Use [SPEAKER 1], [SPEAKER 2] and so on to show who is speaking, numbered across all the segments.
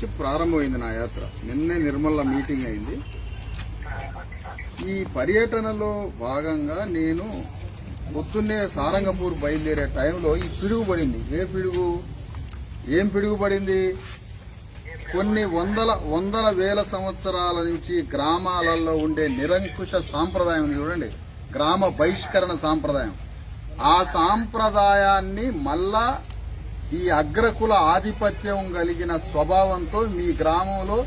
[SPEAKER 1] నుంచి ప్రారంభమైంది నా యాత్ర. నిన్నే నిర్మల్లో మీటింగ్ అయింది. ఈ పర్యటనలో భాగంగా నేను పొద్దున్నే సారంగపూర్ బయలుదేరే టైంలో ఈ పిడుగు పడింది. ఏం పిడుగు పడింది? కొన్ని వందల వేల సంవత్సరాల నుంచి గ్రామాలలో ఉండే నిరంకుశ సాంప్రదాయం చూడండి, గ్రామ బహిష్కరణ సాంప్రదాయం. ఆ సాంప్రదాయాన్ని మళ్ళా ఈ అగ్రకుల ఆధిపత్యం కలిగిన స్వభావంతో మీ గ్రామంలో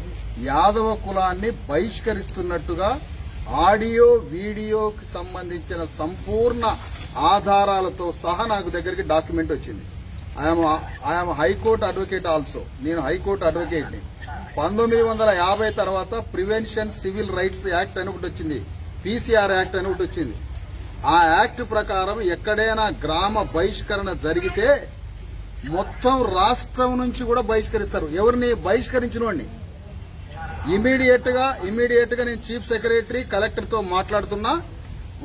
[SPEAKER 1] యాదవ కులాన్ని బహిష్కరిస్తున్నట్టుగా ఆడియో వీడియోకి సంబంధించిన సంపూర్ణ ఆధారాలతో సహా నాకు దగ్గరికి డాక్యుమెంట్ వచ్చింది. I'm high court advocate also. నేను హైకోర్టు అడ్వకేట్ని. 1950 తర్వాత ప్రివెన్షన్ సివిల్ రైట్స్ యాక్ట్ అని ఒకటి వచ్చింది, పీసీఆర్ యాక్ట్ అని ఒకటి వచ్చింది. ఆ యాక్ట్ ప్రకారం ఎక్కడైనా గ్రామ బహిష్కరణ జరిగితే మొత్తం రాష్ట్రం నుంచి కూడా బహిష్కరిస్తారు. ఎవరిని బహిష్కరించిన వాడిని ఇమీడియట్ గా నేను చీఫ్ సెక్రటరీ కలెక్టర్తో మాట్లాడుతున్నా.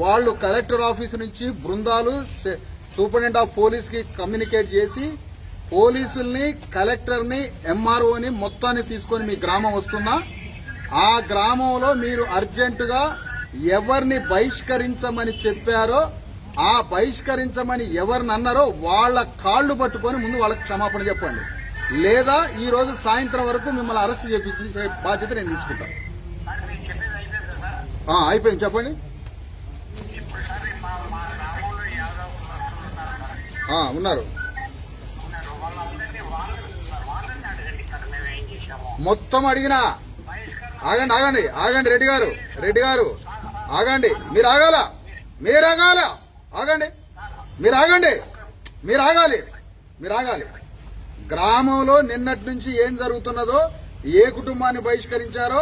[SPEAKER 1] వాళ్ళు కలెక్టర్ ఆఫీస్ నుంచి బృందాలు సూపరింటెండెంట్ ఆఫ్ పోలీస్ కి కమ్యూనికేట్ చేసి పోలీసుల్ని, కలెక్టర్ని, ఎంఆర్ఓని మొత్తాన్ని తీసుకొని మీ గ్రామం వస్తున్నా. ఆ గ్రామంలో మీరు అర్జెంటుగా ఎవరిని బహిష్కరించమని చెప్పారో, ఆ బహిష్కరించమని ఎవరిని అన్నారో వాళ్ళ కాళ్లు పట్టుకొని ముందు వాళ్ళకి క్షమాపణ చెప్పండి. లేదా ఈ రోజు సాయంత్రం వరకు మిమ్మల్ని అరెస్ట్ చేయించే బాధ్యత నేను తీసుకుంటాను. అయిపోయింది, చెప్పండి. ఉన్నారు మొత్తం అడిగినా. ఆగండి రెడ్డి గారు ఆగండి. మీరు ఆగాలి. గ్రామంలో నిన్నటి నుంచి ఏం జరుగుతున్నదో, ఏ కుటుంబాన్ని బహిష్కరించారో,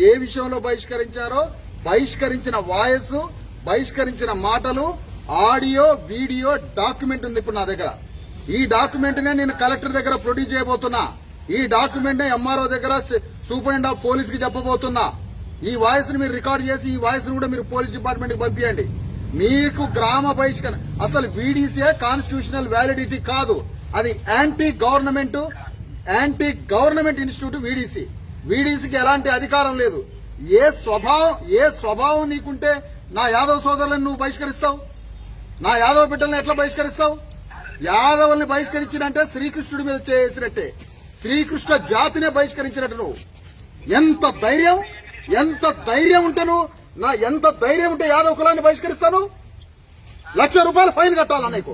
[SPEAKER 1] ఏ విషయంలో బహిష్కరించారో, బహిష్కరించిన వాయిస్, బహిష్కరించిన మాటలు, ఆడియో వీడియో డాక్యుమెంట్ ఉంది ఇప్పుడు నా దగ్గర. ఈ డాక్యుమెంట్ నే నేను కలెక్టర్ దగ్గర ప్రొడ్యూస్ చేయబోతున్నా. ఈ డాక్యుమెంట్ నే ఎంఆర్ఓ దగ్గర సూపరింటెండెంట్ ఆఫ్ పోలీస్ కి చెప్పబోతున్నా. ఈ వాయిస్ ని మీరు రికార్డ్ చేసి ఈ వాయిస్ ని కూడా మీరు పోలీస్ డిపార్ట్మెంట్ కి పంపించండి. మీకు గ్రామ బహిష్కరణ అసలు వీడీసీ కాన్స్టిట్యూషనల్ వ్యాలిడిటీ కాదు, అది యాంటీ గవర్నమెంట్ ఇన్స్టిట్యూట్ వీడీసీకి ఎలాంటి అధికారం లేదు. ఏ స్వభావం నీకుంటే నా యాదవ సోదరులను నువ్వు బహిష్కరిస్తావు? నా యాదవ బిడ్డలను ఎట్లా బహిష్కరిస్తావు? యాదవుల్ని బహిష్కరించినంటే శ్రీకృష్ణుడి మీద చేసినట్టే, శ్రీకృష్ణ జాతినే బహిష్కరించినట్టు. నువ్వు ఎంత ధైర్యం ఉంటే ఎంత ధైర్యం ఉంటే యాదవ కులాన్ని బహిష్కరిస్తాను? ₹1,00,000 ఫైన్ కట్టాలా నీకు?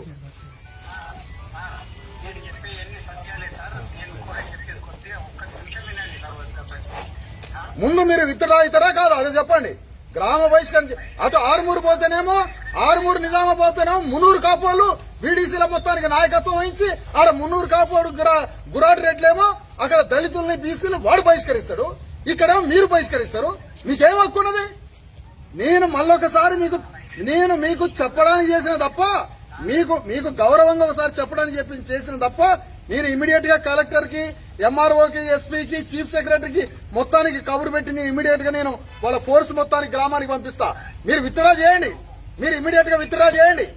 [SPEAKER 1] ముందు మీరు విత్తడా కాదు అదే చెప్పండి. గ్రామ బహిష్కరించి అటు ఆరుమూరు పోతేనేమో, ఆరుమూరు నిజామా పోతేనేమో మున్నూరు కాపోళ్ళు వీడీసీల మొత్తానికి నాయకత్వం వహించి ఆడ మున్నూరు కాపోడు గురాటి రెడ్లేమో అక్కడ దళితుల్ని, బీసీలు వాడు బహిష్కరిస్తాడు. ఇక్కడేమో మీరు బహిష్కరిస్తారు. మీకేం హక్కున్నది? నేను మళ్ళొకసారి మీకు చెప్పడానికి చేసిన తప్ప, మీకు గౌరవంగా ఒకసారి చెప్పడానికి చేసిన తప్ప, నేను ఇమీడియట్ గా కలెక్టర్ కి, ఎంఆర్ఓకి, ఎస్పీకి, చీఫ్ సెక్రటరీకి మొత్తానికి కబురు పెట్టి నేను ఇమీడియట్ గా నేను వాళ్ళ ఫోర్స్ మొత్తానికి గ్రామానికి పంపిస్తా. మీరు విత్డ్రా చేయండి, మీరు ఇమీడియట్ గా విత్డ్రా చేయండి.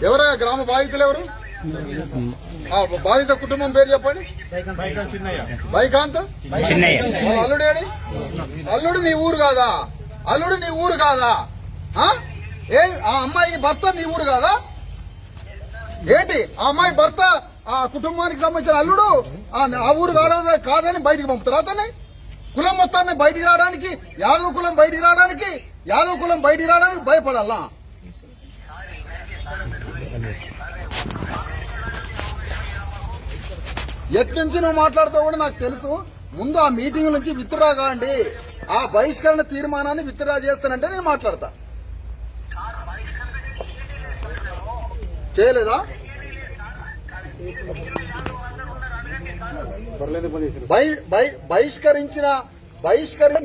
[SPEAKER 1] ఎవరా గ్రామ బాధితులు? ఎవరు బాధిత కుటుంబం పేరు చెప్పండి. బైకాంత్ అల్లుడేడి? అల్లుడు నీ ఊరు కాదా? ఆ అమ్మాయి భర్త నీ ఊరు కాదా ఏంటి? ఆ అమ్మాయి భర్త ఆ కుటుంబానికి సంబంధించిన అల్లుడు ఆ ఊరు కాదని బయటికి పంపుతారు. అతన్ని కులం మొత్తాన్ని బయటికి రావడానికి, యాదవ కులం బయటికి రావడానికి భయపడాలా? ఎట్నుంచి నువ్వు మాట్లాడుతావు కూడా నాకు తెలుసు. ముందు ఆ మీటింగ్ నుంచి విత్డ్రా కాండి. ఆ బహిష్కరణ తీర్మానాన్ని విత్డ్రా చేస్తానంటే నేను మాట్లాడతా. చేయలేదా? బహిష్కరించి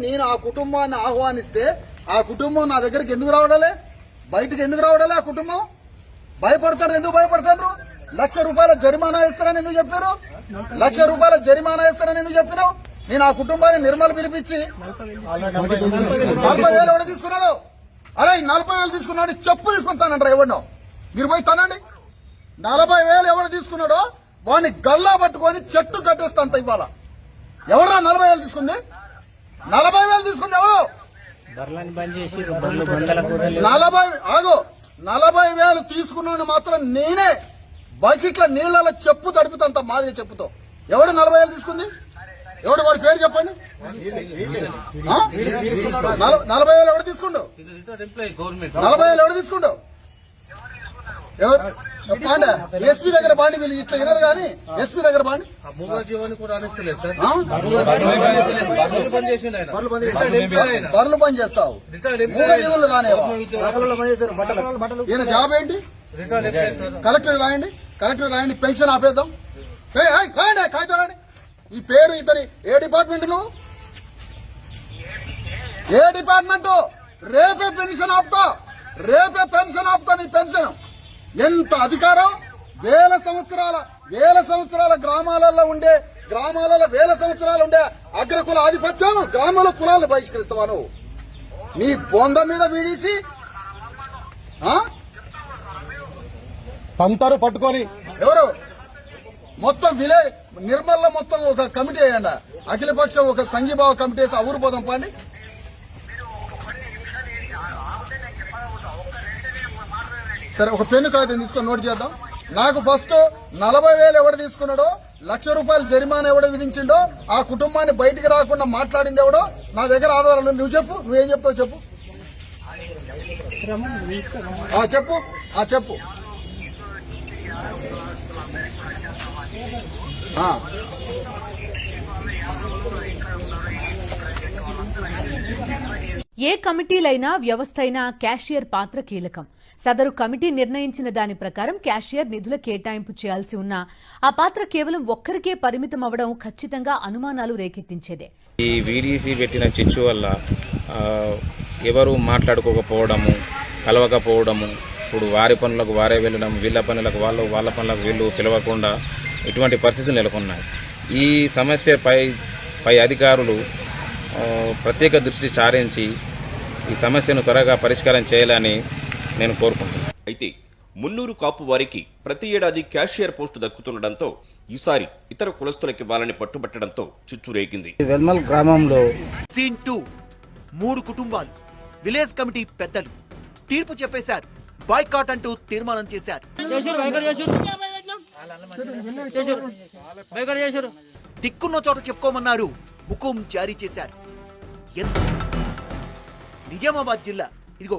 [SPEAKER 1] నేను ఆ కుటుంబాన్ని ఆహ్వానిస్తే ఆ కుటుంబం నా దగ్గరికి ఎందుకు రావడాలే? బయటకు ఎందుకు రావడాలే? ఆ కుటుంబం భయపడతారు. ఎందుకు భయపడతారు? ₹1,00,000 జరిమానా ఇస్తారని ఎందుకు చెప్పారు? ₹1,00,000 జరిమానా ఇస్తారని ఎందుకు చెప్పినావు? నేను ఆ కుటుంబాన్ని నిర్మల్ పిలిపించి 40,000 ఎవడు తీసుకున్నాడు? అరే 40,000 తీసుకున్నాడు చెప్పు తీసుకుంటానంటారా? ఎవడో మీరు పోయి తనండి. 40,000 ఎవడు తీసుకున్నాడో వాడిని గల్లా పట్టుకొని చెట్టు కట్టేస్తా ఇవాళ. ఎవరా 40,000 తీసుకుంది? 40,000 తీసుకుంది ఎవరు? 40,000 తీసుకున్నాను మాత్రం నేనే బకెట్ల నీళ్ళలో చెప్పు తడిపితంత మాదిరి చెప్పుతో. ఎవడు 40,000 తీసుకుంది? ఎవడు? వాడి పేరు చెప్పండి. 40,000 ఎవడు తీసుకుండు? 40,000 ఎవడు తీసుకుండు? ఎవరు? ఎస్పీ దగ్గర బాండి. వీళ్ళు ఇట్లా వినరు కానీ ఎస్పీ దగ్గర బాండి. బర్రెలు పని చేస్తావు, మూగజీవులు రానేవా? ఈయన జాబ్ ఏంటి? కలెక్టర్ రాయండి, కలెక్టర్ రాయండి, పెన్షన్ ఆపేద్దాం. రాయండి, కాగితం రాయండి. ఈ పేరు ఇతని ఏ డిపార్ట్మెంట్? నువ్వు ఏ డిపార్ట్మెంట్? రేపే పెన్షన్ ఆపుతా, రేపే పెన్షన్ ఆపుతా. నీ పెన్షన్ ఎంత అధికారం! వేల సంవత్సరాల గ్రామాలలో వేల సంవత్సరాలు ఉండే అగ్రకుల ఆధిపత్యం గ్రామంలో కులాలను బహిష్కరిస్తావా నువ్వు? నీ బొంద మీద వీడేసి
[SPEAKER 2] తంతారు పట్టుకొని
[SPEAKER 1] ఎవరు మొత్తం నిర్మల్లో మొత్తం ఒక కమిటీ వేయండి. అఖిలపక్షం ఒక సంఘీభావ కమిటీ వేసి ఊరు పోదాం పండి. సరే, ఒక పెన్ను కాగితం తీసుకొని నోట్ చేద్దాం. నాకు ఫస్ట్ 40,000 ఎవడు తీసుకున్నాడో, ₹1,00,000 జరిమానా ఎవడో విధించిండో, ఆ కుటుంబాన్ని బయటికి రాకుండా మాట్లాడింది ఎవడో, నా దగ్గర ఆధారాలు. నువ్వు చెప్పు, నువ్వేం చెప్తావు చెప్పు. చెప్పు.
[SPEAKER 3] ఏ కమిటీలైనా వ్యవస్థ అయినా క్యాషియర్ పాత్ర కీలకం. సదరు కమిటీ నిర్ణయించిన దాని ప్రకారం క్యాషియర్ నిధుల కేటాయింపు చేయాల్సి ఉన్నా ఆ పాత్ర కేవలం ఒక్కరికే పరిమితం అవడం ఖచ్చితంగా అనుమానాలు రేకెత్తించేదే.
[SPEAKER 4] ఈ వీడీసీ పెట్టిన చిచ్చు వల్ల ఎవరు మాట్లాడుకోకపోవడము, కలవకపోవడము, ఇప్పుడు వారి పనులకు వారే వెళ్ళడం, వీళ్ళ పనులకు వాళ్ళ పనులకు వీళ్ళు పిలవకుండా ఇటువంటి పరిస్థితులు నెలకొన్నాయి. ఈ సమస్యపై అధికారులు ప్రత్యేక దృష్టి సారించి ఈ సమస్యను త్వరగా పరిష్కారం చేయాలని నేను కోరుకుంటున్నాను.
[SPEAKER 5] అయితే మున్నూరు కాపు వారికి ప్రతి ఏడాది క్యాషియర్ పోస్టు దక్కుతుండటంతో ఈసారి ఇతర కులస్తులకు ఇవ్వాలని పట్టుబట్టడంతో చిచ్చు రేగింది.
[SPEAKER 2] వెల్మల్ గ్రామంలో
[SPEAKER 6] సీన్ 2 3 కుటుంబాలు విలేజ్ కమిటీ పెద్దలు తీర్పు చెప్పేశారు. బాయ్కాట్ అంటూ తీర్మానం చేశారు. దిక్కున్న చోట చెప్పుకోమన్నారు. హుకుం జారీ చేశారు. నిజామాబాద్ జిల్లా. ఇదిగో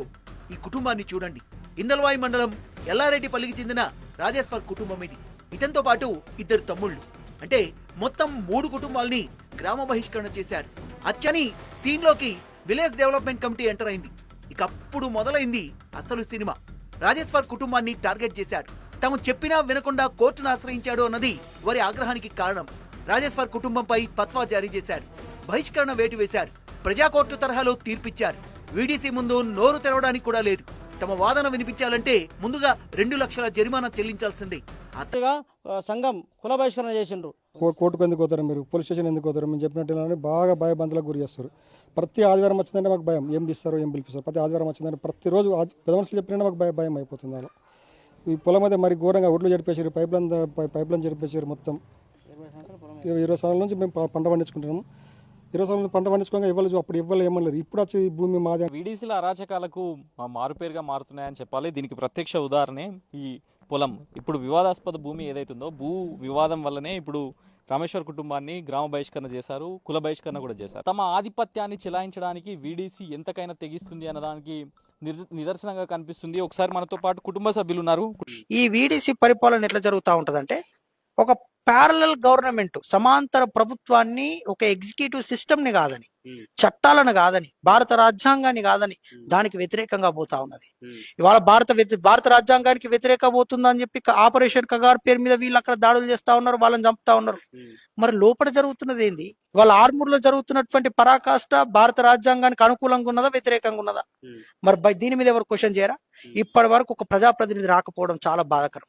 [SPEAKER 6] ఈ కుటుంబాన్ని చూడండి. ఇందల్వాయి మండలం ఎల్లారెడ్డిపల్లికి చెందిన రాజేశ్వర్ కుటుంబం ఇది. ఇతనితో పాటు 2 తమ్ముళ్లు. అంటే మొత్తం 3 కుటుంబాల్ని గ్రామ బహిష్కరణ చేశారు. అచ్చని సీన్లోకి విలేజ్ డెవలప్మెంట్ కమిటీ ఎంటర్ అయింది. ఇక అప్పుడు మొదలైంది అసలు సినిమా. రాజేశ్వర్ కుటుంబాన్ని టార్గెట్ చేశారు. తాము చెప్పినా వినకుండా కోర్టును ఆశ్రయించాడు అన్నది వారి ఆగ్రహానికి కారణం. రాజేశ్వర్ కుటుంబంపై ఫత్వా జారీ చేశారు. బహిష్కరణ వేటు వేశారు. ప్రజాకోర్టు తరహాలో తీర్పిచ్చారు. వీడీసీ ముందు నోరు తెరవడానికి కూడా లేదు. తమ వాదన వినిపించాలంటే ముందుగా 2 లక్షల జరిమానా చెల్లించాల్సిందే.
[SPEAKER 7] అతగా సంఘం కుల బహిష్కరణ చేసిండ్రు.
[SPEAKER 2] కోర్టుకు ఎందుకు పోతారు మీరు? పోలీస్ స్టేషన్ ఎందుకు పోతారు? మేము చెప్పినట్టు బాగా భయబందులకు గురి చేస్తారు. ప్రతి ఆదివారం వచ్చిందంటే మాకు భయం. ఏం పిలుస్తారు, ఏం పిలిపిస్తారు. ప్రతి ఆదివారం వచ్చిందంటే ప్రతిరోజు పెద్ద మనుషులు చెప్పినా మాకు భయం అయిపోతుంది. అలా ఈ పొలం అయితే మరి ఘోరంగా ఒడ్లు జరిపేసారు, పైప్లైన్ జరిపేసారు. మొత్తం 20 సంవత్సరాల నుంచి మేము పంట పండించుకుంటున్నాము. 20 సంవత్సరాల పంట పండించుకోగా ఇవ్వలేదు. అప్పుడు ఇవ్వలేదు, ఏమన్నారు. ఇప్పుడు వచ్చి ఈ భూమి మాదే.
[SPEAKER 8] వీడీసీల అరాచకాలకు మారుపేరుగా మారుతున్నాయని చెప్పాలి. దీనికి ప్రత్యక్ష ఉదాహరణే ఈ పొలం. ఇప్పుడు వివాదాస్పద భూమి ఏదైతుందో భూ వివాదం వల్లనే ఇప్పుడు రామేశ్వర్ కుటుంబాన్ని గ్రామ బహిష్కరణ చేశారు, కుల బహిష్కరణ కూడా చేశారు. తమ ఆధిపత్యాన్ని చెలాయించడానికి వీడీసీ ఎంతకైనా తెగిస్తుంది అన్నదానికి నిదర్శనంగా కనిపిస్తుంది. ఒకసారి మనతో పాటు కుటుంబ సభ్యులు ఉన్నారు.
[SPEAKER 7] ఈ వీడీసీ పరిపాలన ఎట్లా జరుగుతూ ఉంటదంటే, ఒక ప్యారలల్ గవర్నమెంట్, సమాంతర ప్రభుత్వాన్ని, ఒక ఎగ్జిక్యూటివ్ సిస్టమ్ ని కాదని, చట్టాలను కాదని, భారత రాజ్యాంగాన్ని కాదని దానికి వ్యతిరేకంగా పోతా ఉన్నది. ఇవాళ భారత రాజ్యాంగానికి వ్యతిరేకంగా పోతుందని చెప్పి ఆపరేషన్ కగార్ పేరు మీద వీళ్ళు అక్కడ దాడులు చేస్తా ఉన్నారు, వాళ్ళని చంపుతా ఉన్నారు. మరి లోపల జరుగుతున్నది ఏంది? వాళ్ళ ఆర్మూర్ లో జరుగుతున్నటువంటి పరాకాష్ట భారత రాజ్యాంగానికి అనుకూలంగా ఉన్నదా, వ్యతిరేకంగా ఉన్నదా? మరి దీని మీద ఎవరు క్వశ్చన్ చేయరా? ఇప్పటి వరకు ఒక ప్రజాప్రతినిధి రాకపోవడం చాలా బాధాకరం.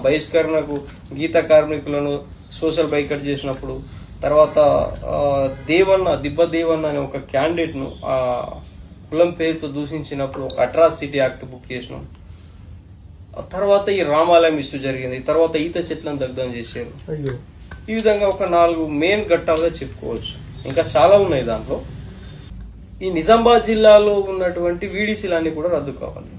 [SPEAKER 9] బహిష్కరణకు గీత కార్మికులను సోషల్ బైకట్ చేసినప్పుడు, తర్వాత దిబ్బ దేవన్న అనే ఒక క్యాండిడేట్ ను ఆ కులం పేరుతో దూషించినప్పుడు ఒక అట్రాసిటీ యాక్ట్ బుక్ చేసినాం. తర్వాత ఈ రామాలయం ఇష్యూ జరిగింది, తర్వాత ఈత చెట్లను దగ్ధం చేశారు. ఈ విధంగా ఒక 4 మెయిన్ ఘట్టాలుగా చెప్పుకోవచ్చు. ఇంకా చాలా ఉన్నాయి దాంట్లో. ఈ నిజామాబాద్ జిల్లాలో ఉన్నటువంటి వీడీసీలన్నీ కూడా రద్దు కావాలి.